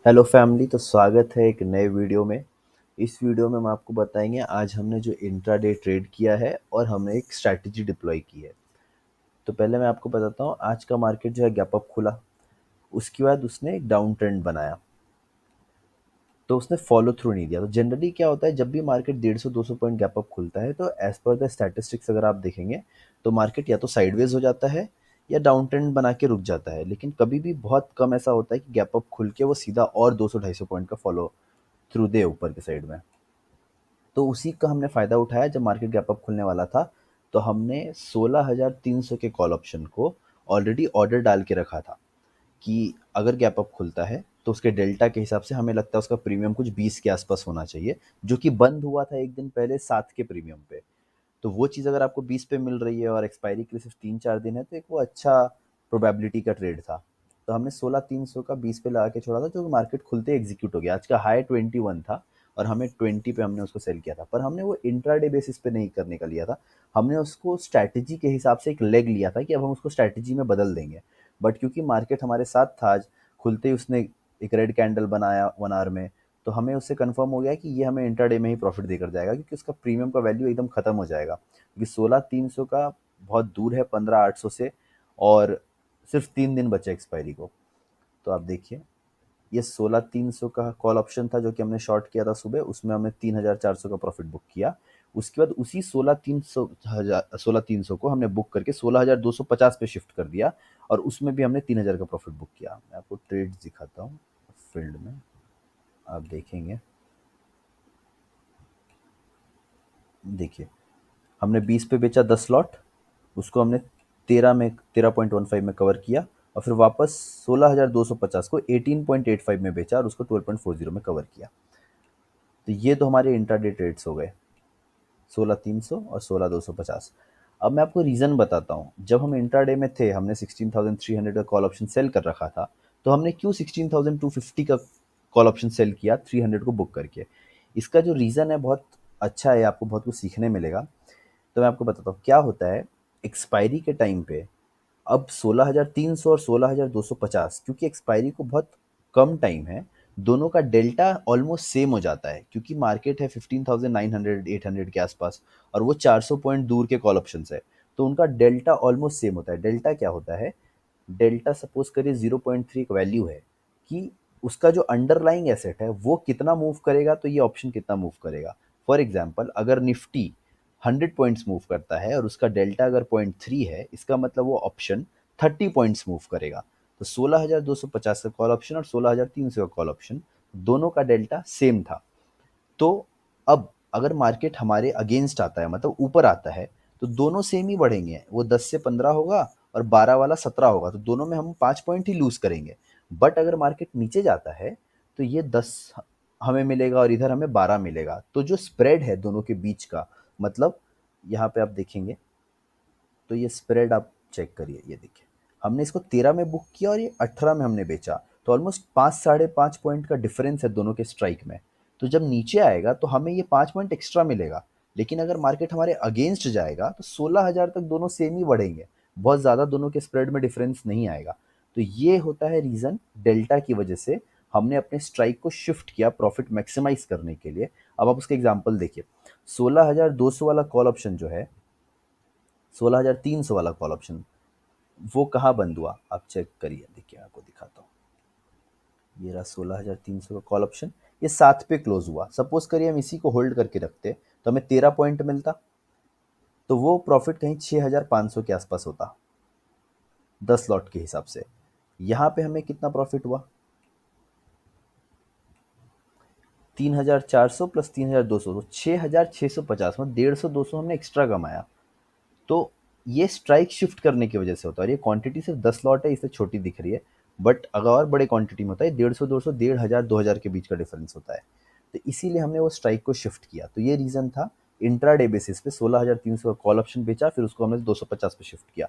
Hello family, तो स्वागत है एक नए वीडियो में। इस वीडियो में हम आपको बताएंगे आज हमने जो इंट्राडे ट्रेड किया है और हमने एक स्ट्रैटेजी डिप्लॉय की है। तो पहले मैं आपको बताता हूँ, आज का मार्केट जो है गैप अप खुला, उसके बाद उसने एक डाउन ट्रेंड बनाया, तो उसने फॉलो थ्रू नहीं दिया। तो जनरली क्या होता है, जब भी मार्केट 150-200 पॉइंट गैप अप खुलता है तो एज पर द स्टैटिस्टिक्स अगर आप देखेंगे तो मार्केट या तो साइडवेज हो जाता है या डाउन ट्रेंड बना के रुक जाता है। लेकिन कभी भी बहुत कम ऐसा होता है कि गैप अप खुल के वो सीधा और 200-250 पॉइंट का फॉलो थ्रू दे ऊपर के साइड में। तो उसी का हमने फ़ायदा उठाया। जब मार्केट गैप अप खुलने वाला था तो हमने 16,300 के कॉल ऑप्शन को ऑलरेडी ऑर्डर डाल के रखा था कि अगर गैप अप खुलता है तो उसके डेल्टा के हिसाब से हमें लगता है उसका प्रीमियम कुछ 20 के आसपास होना चाहिए, जो कि बंद हुआ था एक दिन पहले 7 के प्रीमियम पे। तो वो चीज़ अगर आपको 20 पे मिल रही है और एक्सपायरी के लिए सिर्फ 3-4 दिन है तो एक वो अच्छा प्रोबेबिलिटी का ट्रेड था। तो हमने 16,300 का 20 पे लगा के छोड़ा था, जो कि मार्केट खुलते एग्जीक्यूट हो गया। आज का हाई 21 था और हमें 20 पे हमने उसको सेल किया था, पर हमने वो इंट्राडे बेसिस पे नहीं करने का लिया था। हमने उसको स्ट्रैटेजी के हिसाब से एक लेग लिया था कि अब हम उसको स्ट्रैटेजी में बदल देंगे। बट क्योंकि मार्केट हमारे साथ था, आज खुलते ही उसने एक रेड कैंडल बनाया 1 आवर में, तो हमें उससे कंफर्म हो गया कि ये हमें इंट्राडे में ही प्रॉफिट देकर जाएगा, क्योंकि उसका प्रीमियम का वैल्यू एकदम खत्म हो जाएगा। क्योंकि 16,300 का बहुत दूर है 15,800 से, और सिर्फ 3 दिन बचे एक्सपायरी को। तो आप देखिए, ये 16,300 का कॉल ऑप्शन था जो कि हमने शॉर्ट किया था सुबह, उसमें हमने 3,400 का प्रॉफिट बुक किया। उसके बाद उसी 16,300 को हमने बुक करके 16,250 पे शिफ्ट कर दिया, और उसमें भी हमने 3,000 का प्रॉफिट बुक किया। मैं आपको ट्रेड्स दिखाता हूँ फील्ड में, आप देखेंगे। देखिए, हमने 20 पे बेचा 10 लॉट, उसको हमने 13.15 में कवर किया, और फिर वापस 16,250 को 18.85 में बेचा और उसको 12.40 में कवर किया। तो ये तो हमारे इंट्राडे ट्रेड्स हो गए, 16,300 और 16,250। अब मैं आपको रीज़न बताता हूँ। जब हम इंट्राडे में थे, हमने 16,300 का कॉल ऑप्शन सेल कर रखा था, तो हमने क्यों 16,250 का कॉल ऑप्शन सेल किया 300 को बुक करके? इसका जो रीज़न है बहुत अच्छा है, आपको बहुत कुछ सीखने मिलेगा। तो मैं आपको बताता हूँ क्या होता है। एक्सपायरी के टाइम पे अब 16,300 और 16,250, क्योंकि एक्सपायरी को बहुत कम टाइम है, दोनों का डेल्टा ऑलमोस्ट सेम हो जाता है, क्योंकि मार्केट है 15,900 800 के आसपास और वो 400 पॉइंट दूर के कॉल ऑप्शन है। तो उनका डेल्टा ऑलमोस्ट सेम होता है। डेल्टा क्या होता है? डेल्टा सपोज करिए 0.3 एक वैल्यू है कि उसका जो अंडरलाइंग एसेट है वो कितना मूव करेगा, तो ये ऑप्शन कितना मूव करेगा। फॉर एग्जांपल, अगर निफ्टी 100 पॉइंट्स मूव करता है और उसका डेल्टा अगर 0.3 है, इसका मतलब वो ऑप्शन 30 पॉइंट्स मूव करेगा। तो 16,250 का कॉल ऑप्शन और 16,300 का कॉल ऑप्शन, दोनों का डेल्टा सेम था। तो अब अगर मार्केट हमारे अगेंस्ट आता है, मतलब ऊपर आता है, तो दोनों सेम ही बढ़ेंगे। वो 10 से 15 होगा और 12 वाला 17 होगा, तो दोनों में हम 5 पॉइंट ही लूज़ करेंगे। बट अगर मार्केट नीचे जाता है तो ये 10 हमें मिलेगा और इधर हमें 12 मिलेगा। तो जो स्प्रेड है दोनों के बीच का, मतलब यहाँ पे आप देखेंगे तो ये स्प्रेड आप चेक करिए, ये देखिए, हमने इसको 13 में बुक किया और ये 18 में हमने बेचा। तो ऑलमोस्ट 5-5.5 पॉइंट का डिफरेंस है दोनों के स्ट्राइक में। तो जब नीचे आएगा तो हमें ये 5 पॉइंट एक्स्ट्रा मिलेगा। लेकिन अगर मार्केट हमारे अगेंस्ट जाएगा तो 16,000 तक दोनों सेम ही बढ़ेंगे, बहुत ज़्यादा दोनों के स्प्रेड में डिफरेंस नहीं आएगा। तो ये होता है रीज़न, डेल्टा की वजह से हमने अपने स्ट्राइक को शिफ्ट किया प्रॉफिट मैक्सिमाइज करने के लिए। अब आप उसका एग्जाम्पल देखिए, 16,200 वाला कॉल ऑप्शन जो है, 16,300 वाला कॉल ऑप्शन, वो कहाँ बंद हुआ आप चेक करिए। देखिए, आपको दिखाता हूँ, ये रहा 16,300 का कॉल ऑप्शन, ये 7 पे क्लोज हुआ। सपोज करिए हम इसी को होल्ड करके रखते तो हमें 13 पॉइंट मिलता, तो वो प्रॉफिट कहीं 6,500 के आसपास होता 10 लॉट के हिसाब से। यहाँ पे हमें कितना प्रॉफिट हुआ? 3,400 प्लस 3,200, तो 6,650, मतलब 150-200 हमने एक्स्ट्रा कमाया। तो ये स्ट्राइक शिफ्ट करने की वजह से होता है। और ये क्वांटिटी सिर्फ 10 लॉट है, इससे छोटी दिख रही है, बट अगर और बड़े क्वांटिटी में होता है 150-200, 1,500 2,000 के बीच का डिफरेंस होता है। तो इसीलिए हमने वो स्ट्राइक को शिफ्ट किया। तो ये रीज़न था। इंट्राडे बेसिस पे 16,300 का कॉल ऑप्शन बेचा, फिर उसको हमने 250 पे शिफ्ट किया।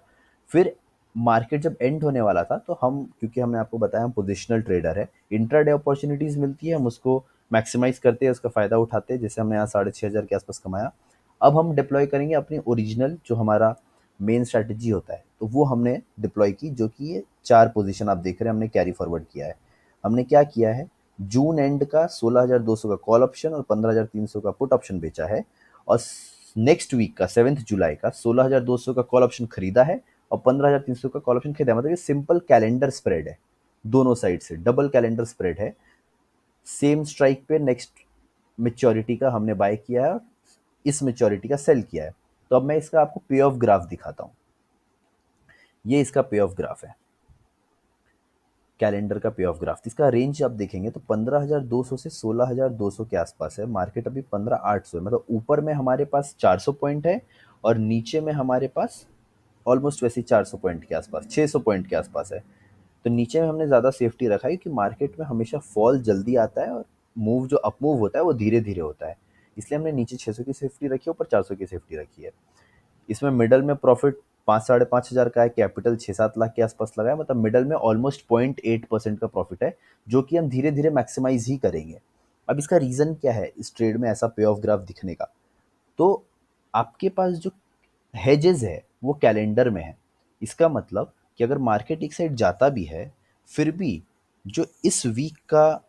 फिर मार्केट जब एंड होने वाला था तो हम, क्योंकि हमने आपको बताया हम पोजिशनल ट्रेडर है, इंट्राडे अपॉर्चुनिटीज़ मिलती है, हम उसको मैक्सिमाइज करते हैं, उसका फ़ायदा उठाते हैं, जैसे हमने यहाँ 6,500 के आसपास कमाया। अब हम डिप्लॉय करेंगे अपनी ओरिजिनल जो हमारा मेन स्ट्रैटेजी होता है, तो वो हमने डिप्लॉय की, जो कि ये 4 पोजीशन आप देख रहे हैं हमने कैरी फॉरवर्ड किया है। हमने क्या किया है, जून एंड का 16,200 का कॉल ऑप्शन और 15,300 का पुट ऑप्शन बेचा है, और नेक्स्ट वीक का 7 जुलाई का 16,200 का कॉल ऑप्शन खरीदा है और 15,300 का कॉल ऑप्शन खरीदा है। मतलब ये सिंपल कैलेंडर स्प्रेड है, दोनों साइड से डबल कैलेंडर स्प्रेड है। सेम स्ट्राइक पे नेक्स्ट मेच्योरिटी का हमने बाय किया है और इस मेच्योरिटी का सेल किया है। तो अब मैं इसका आपको पे ऑफ ग्राफ दिखाता हूँ। ये इसका पे ऑफ ग्राफ है, कैलेंडर का पे ऑफ ग्राफ। इसका रेंज आप देखेंगे तो 15,200 से 16,200 के आसपास है। मार्केट अभी 15,800 है, मतलब ऊपर में हमारे पास 400 पॉइंट है और नीचे में हमारे पास ऑलमोस्ट वैसे ही 400 पॉइंट के आसपास, 600 पॉइंट के आसपास है। तो नीचे में हमने ज़्यादा सेफ्टी रखा है क्योंकि मार्केट में हमेशा फॉल जल्दी आता है और मूव जो अप मूव होता है वो धीरे धीरे होता है। इसलिए हमने नीचे 600 की सेफ्टी रखी है, ऊपर 400 की सेफ्टी रखी है। इसमें मिडल में प्रॉफिट 5-5.5 हज़ार का है, कैपिटल 6-7 लाख के आसपास लगा है, मतलब मिडल में ऑलमोस्ट 0.8% का प्रॉफिट है, जो कि हम धीरे धीरे मैक्सिमाइज ही करेंगे। अब इसका रीज़न क्या है इस ट्रेड में ऐसा पे ऑफ ग्राफ दिखने का? तो आपके पास जो हेजेस है वो कैलेंडर में है। इसका मतलब कि अगर मार्केट एक साइड जाता भी है, फिर भी जो इस वीक का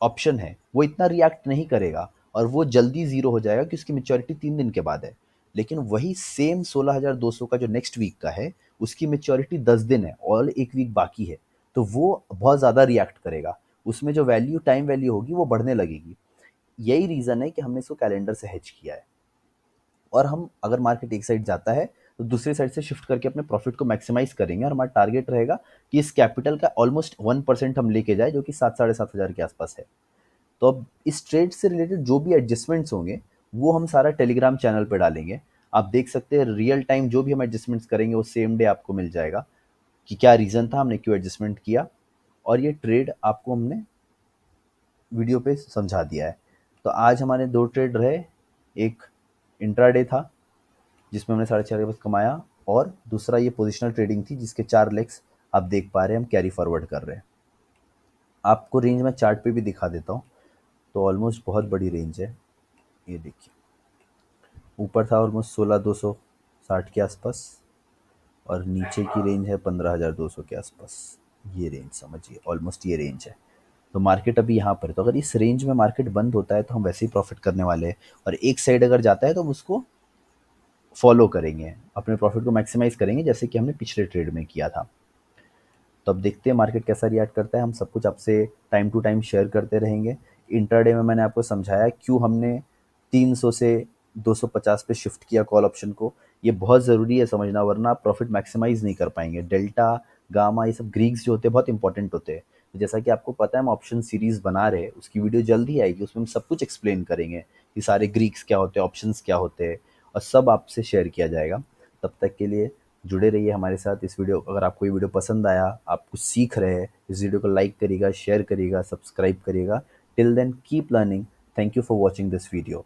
ऑप्शन है वो इतना रिएक्ट नहीं करेगा और वो जल्दी ज़ीरो हो जाएगा कि उसकी मैच्योरिटी 3 दिन के बाद है। लेकिन वही सेम 16,200 का जो नेक्स्ट वीक का है, उसकी मैच्योरिटी 10 दिन है और 1 वीक बाकी है। तो वो बहुत ज़्यादा रिएक्ट करेगा। उसमें जो वैल्यू टाइम वैल्यू होगी वो बढ़ने लगेगी। यही रीज़न है कि हमने इसको कैलेंडर से हेज किया है। और हम अगर मार्केट एक साइड जाता है तो दूसरी साइड से शिफ्ट करके अपने प्रॉफिट को मैक्सिमाइज करेंगे और हमारा टारगेट रहेगा कि इस कैपिटल का ऑलमोस्ट 1% हम लेके जाए, जो कि 7-7.5 हज़ार के आसपास है। तो अब इस ट्रेड से रिलेटेड जो भी एडजस्टमेंट्स होंगे वो हम सारा टेलीग्राम चैनल पे डालेंगे। आप देख सकते हैं रियल टाइम जो भी हम एडजस्टमेंट्स करेंगे वो सेम डे आपको मिल जाएगा कि क्या रीज़न था, हमने क्यों एडजस्टमेंट किया, और ये ट्रेड आपको हमने वीडियो पे समझा दिया है। तो आज हमारे 2 ट्रेड रहे, एक इंट्राडे था जिसमें हमने 4.5 के बस कमाया, और दूसरा ये पोजिशनल ट्रेडिंग थी जिसके 4 लेग्स आप देख पा रहे हैं, हम कैरी फॉरवर्ड कर रहे हैं। आपको रेंज में चार्ट पे भी दिखा देता हूँ। तो ऑलमोस्ट बहुत बड़ी रेंज है, ये देखिए। ऊपर था ऑलमोस्ट 16,260 के आसपास और नीचे की रेंज है 15,200 के आसपास। ये रेंज समझिए, ऑलमोस्ट ये रेंज है। तो मार्केट अभी यहाँ पर है, तो अगर इस रेंज में मार्केट बंद होता है तो हम वैसे ही प्रॉफिट करने वाले हैं, और एक साइड अगर जाता है तो हम उसको फॉलो करेंगे, अपने प्रॉफिट को मैक्सिमाइज करेंगे जैसे कि हमने पिछले ट्रेड में किया था। तो अब देखते हैं मार्केट कैसा रिएक्ट करता है। हम सब कुछ आपसे टाइम टू टाइम शेयर करते रहेंगे। इंट्राडे में मैंने आपको समझाया क्यों हमने 300 से 250 पे शिफ्ट किया कॉल ऑप्शन को। ये बहुत ज़रूरी है समझना, वरना आप प्रॉफिट मैक्सिमाइज नहीं कर पाएंगे। डेल्टा, गामा, ये सब ग्रीक्स जो होते हैं बहुत इंपॉर्टेंट होते हैं। तो जैसा कि आपको पता है हम ऑप्शन सीरीज़ बना रहे हैं, उसकी वीडियो जल्द ही आएगी, उसमें हम सब कुछ एक्सप्लेन करेंगे कि सारे ग्रीक्स क्या होते हैं, ऑप्शंस क्या होते हैं, और सब आपसे शेयर किया जाएगा। तब तक के लिए जुड़े रहिए हमारे साथ। इस वीडियो, अगर आपको ये वीडियो पसंद आया, आप कुछ सीख रहे हैं, इस वीडियो को लाइक करिएगा, शेयर करिएगा, सब्सक्राइब करिएगा। Till then keep learning. Thank you for watching this video.